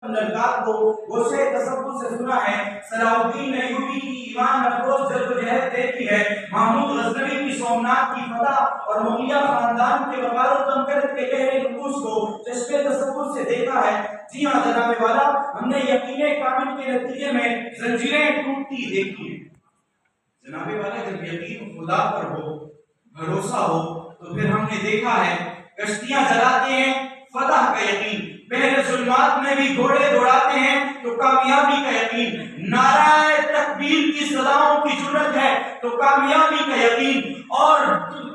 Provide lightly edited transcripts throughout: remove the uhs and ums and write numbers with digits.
للکار کو گوشے تصور سے سنا ہے، صلاح الدین ایوبی کی ایمان افروز جدوجہد دیکھی ہے، محمود غزنوی کی سومنات کی فتح اور مغلیہ خاندان کے وقار و تمکن کے گہرے نفوذ کو چشمے تصور سے دیکھا ہے۔ جی ہاں جناب والا، ہم نے یقین کامل کے نتیجے میں زنجیریں ٹوٹتی دیکھی ہیں۔ جناب والا، جب یقین خدا پر ہو، بھروسہ ہو، تو پھر ہم نے دیکھا ہے کشتیاں جلاتے ہیں، فتح کا یقین، پہلے ظلمات میں بھی گھوڑے دوڑاتے ہیں تو کامیابی کا یقین، نعرہ تکبیر کی صداؤں کی جرأت ہے تو کامیابی کا یقین، اور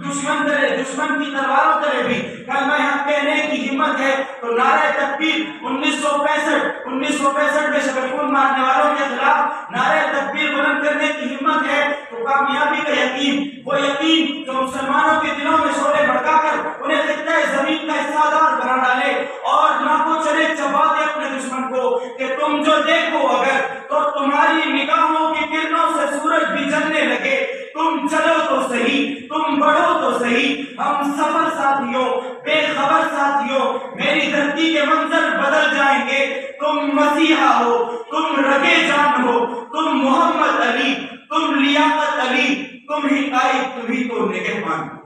دشمن کی تلواروں تلے بھی کلمہ حق کہنے کی ہمت ہے تو نعرہ تکبیر 1965 میں شب خون مارنے والوں کے خلاف نعرہ تکبیر بلند کرنے کی ہمت ہے تو کامیابی کا یقین، وہ یقین جو مسلمانوں کے دلوں میں شعلے بھڑکا کر انہیں خطہ زمین کا حصہ دار بنا ڈالے اور نہ کو چلے چبا دے اپنے دشمن کو کہ تم جو دیکھو اگر تو تمہاری نگاہوں کی کرنوں سے سورج بھی جلنے لگے، تم چلو تو صحیح، تم بڑھو تو صحیح، ہم سفر ساتھیوں، بے خبر ساتھیوں، میری دھرتی کے منظر بدل جائیں گے، تم مسیحا ہو، تم رگے جان ہو، تم محمد علی، تم لیاقت علی، تم ہی قائد، تم ہی تو نگہبان ہو۔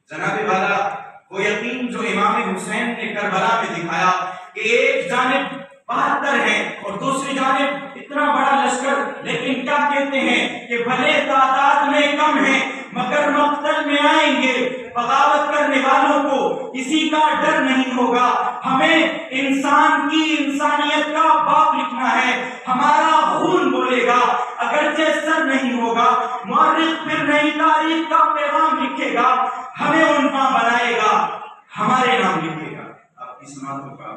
جناب والا، وہ یقین جو امام حسین نے کربلا میں دکھایا کہ ایک جانب 72 ہے اور دوسری جانب اتنا بڑا لشکر، لیکن کیا کہتے ہیں کہ بھلے تعداد میں کم ہیں مگر مقتل میں آئیں گے، بغاوت کرنے والوں کو کسی کا ڈر نہیں ہوگا، ہمیں انسان کی انسانیت کا باب لکھنا ہے، ہمارا خون بولے گا اگرچہ سر نہیں ہوگا، مورخ پھر نئی تاریخ کا پیغام لکھے گا، ہمیں عنوان بنائے گا، ہمارے نام لکھے گا۔ آپ کی سماعتوں کا